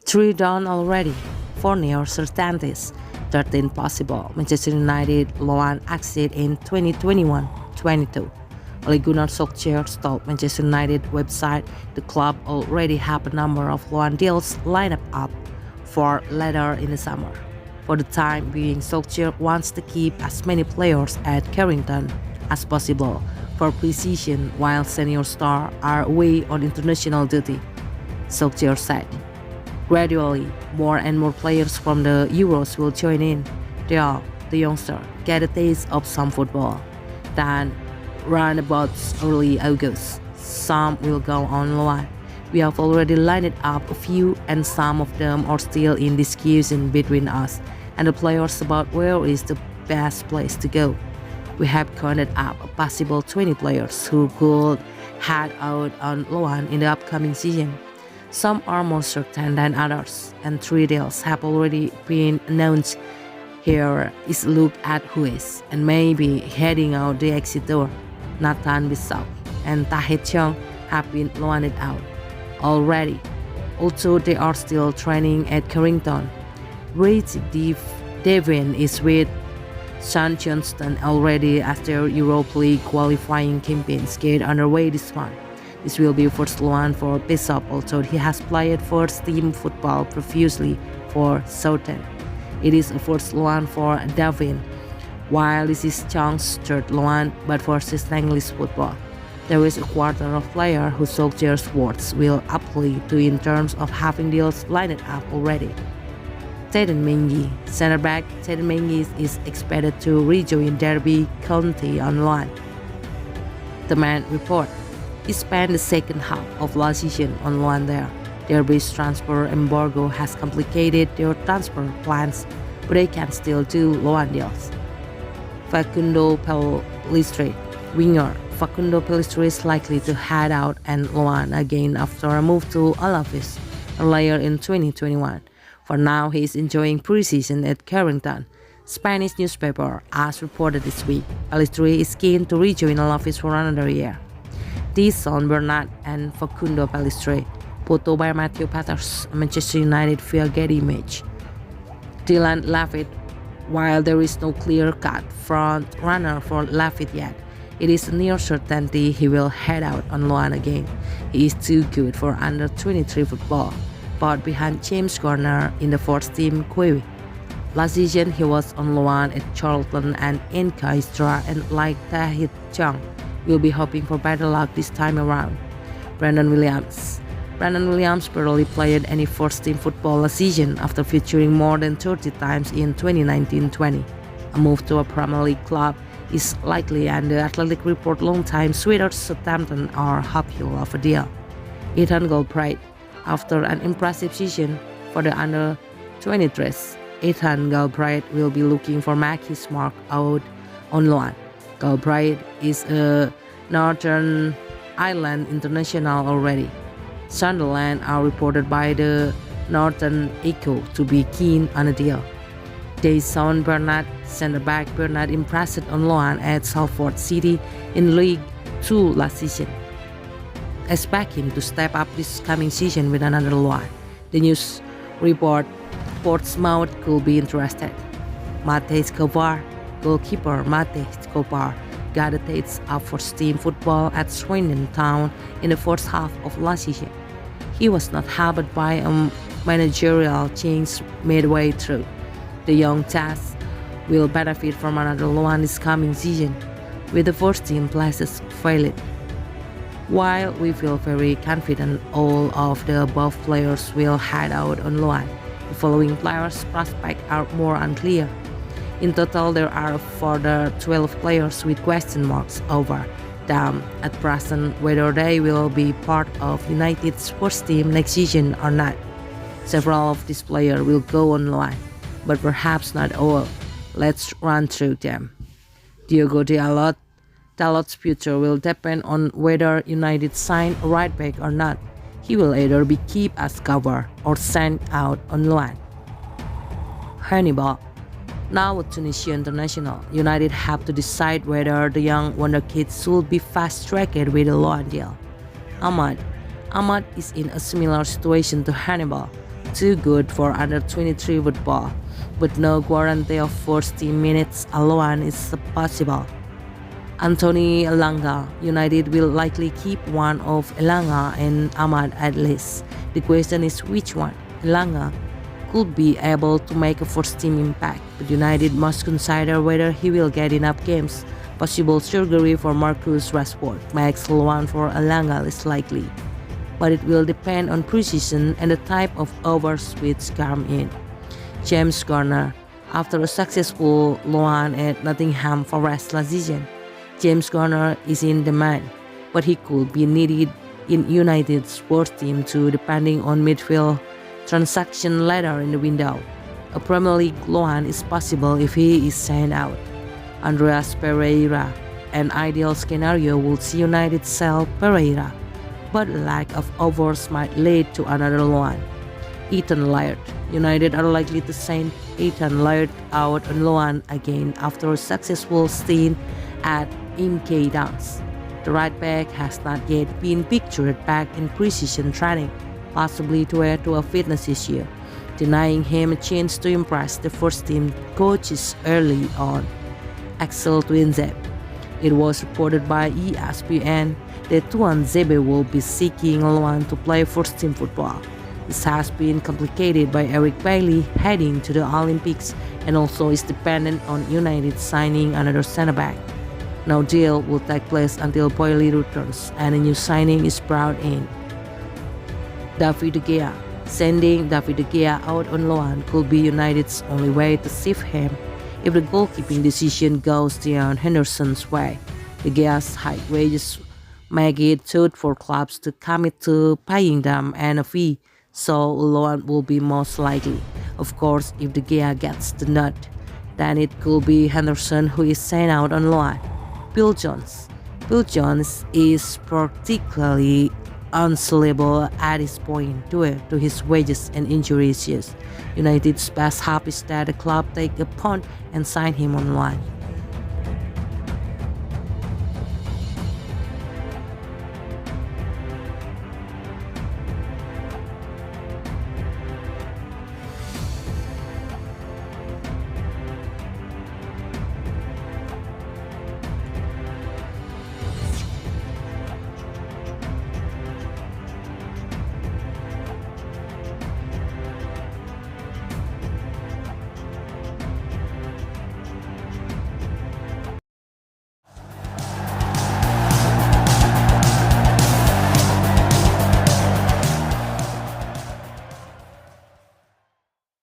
3 down already, 4 near certainties, 13 possible. Manchester United loan exit in 2021-22. Ole Gunnar Solskjaer told Manchester United website the club already have a number of loan deals lined up for later in the summer. For the time being, Solskjaer wants to keep as many players at Carrington as possible for pre-season while senior stars are away on international duty, Solskjaer said. Gradually, more and more players from the Euros will join in. They the youngster, get a taste of some football. Then, round about early August, some will go on loan. We have already lined up a few, and some of them are still in discussion between us and the players about where is the best place to go. We have counted up a possible 20 players who could head out on loan in the upcoming season. Some are more certain than others, and 3 deals have already been announced. Here is a look at who is and maybe heading out the exit door. Nathan Bissau and Tahith Chong have been loaned out already, although they are still training at Carrington. Rich Devin is with St Johnstone already as their Europa League qualifying campaigns get underway this month. This will be first loan for Bissau, although he has played first team football previously for Southend. It is a first loan for Devin, while this is Chong's third loan, but for his English football. There is a quarter of players who Solskjaer's words will apply to in terms of having deals lined up already. Teden Mengi, centre-back Teden Mengi is expected to rejoin Derby County on loan. The man report. He spent the second half of last season on loan there. Derby's transfer embargo has complicated their transfer plans, but they can still do loan deals. Facundo Pellistri, winger. Facundo Pellistri is likely to head out and loan again after a move to Alaves earlier in 2021. For now, he is enjoying preseason at Carrington. Spanish newspaper as reported this week, Pellistri is keen to rejoin Alaves for another year. Son Bernat and Facundo Pellistri, photo by Matthew Peters, Manchester United via Getty Image. Dylan Lafitte, while there is no clear-cut front runner for Lafitte yet, it is a near certainty he will head out on loan again. He is too good for under-23 football, but behind James Garner in the first team Kiwi. Last season he was on loan at Charlton and Encaistra, and like Tahith Chong, will be hoping for better luck this time around. Brandon Williams barely played any first-team football last season after featuring more than 30 times in 2019-20. A move to a Premier League club is likely, and the Athletic report long-time Swedish Southampton are hopeful of a deal. Ethan Galbraith, after an impressive season for the under-23s, Ethan Galbraith will be looking for make his mark out on loan. Galbraith is a Northern Ireland international already. Sunderland are reported by the Northern Echo to be keen on a deal. Jason Bernat, centre-back Bernat impressed on loan at Salford City in League 2 last season. Expect him to step up this coming season with another loan. The news report Portsmouth could be interested. Matej Kovar, goalkeeper Matej Kovar, got a taste of first-team football at Swindon Town in the first half of last season. He was not helped by a managerial change midway through. The young Chas will benefit from another loan this coming season, with the first-team places filled. While we feel very confident all of the above players will head out on loan, the following players' prospects are more unclear. In total, there are further 12 players with question marks over them at present whether they will be part of United's first team next season or not. Several of these players will go on loan, but perhaps not all. Let's run through them. Diogo Dalot's future will depend on whether United sign a right back or not. He will either be kept as cover or sent out on loan. Hannibal. Now a Tunisia international, United have to decide whether the young wonderkid should be fast-tracked with a loan deal. Ahmad is in a similar situation to Hannibal. too good for under 23 football. With no guarantee of first team minutes, Loan is possible. Anthony Elanga. United will likely keep one of Elanga and Ahmad at least. The question is which one. Elanga could be able to make a first-team impact, but United must consider whether he will get enough games. Possible surgery for Marcus Rashford makes one for Elanga less likely, but it will depend on precision and the type of overs which come in. James Garner. After a successful loan at Nottingham Forest last season, James Garner is in demand, but he could be needed in United's first team too, depending on midfield transaction later in the window. A Premier League loan is possible if he is signed out. Andreas Pereira. An ideal scenario would see United sell Pereira, but lack of overs might lead to another loan. Ethan Laird. United are likely to send Ethan Laird out on loan again after a successful stint at MK Dons. The right back has not yet been pictured back in precision training, possibly due to a fitness issue, denying him a chance to impress the first team coaches early on. Axel Tuanzebe. It was reported by ESPN that Tuanzebe will be seeking a loan to play first team football. This has been complicated by Eric Bailly heading to the Olympics and also is dependent on United signing another centre-back. No deal will take place until Bailly returns and a new signing is brought in. David De Gea. Sending David De Gea out on loan could be United's only way to save him if the goalkeeping decision goes Dean Henderson's way. De Gea's high wages make it tough for clubs to commit to paying them and a fee, so a loan will be most likely. Of course, if De Gea gets the nod, then it could be Henderson who is sent out on loan. Phil Jones. Phil Jones is particularly unsellable at this point due to his wages and injury issues. United's best hope is that the club take a punt and sign him on loan.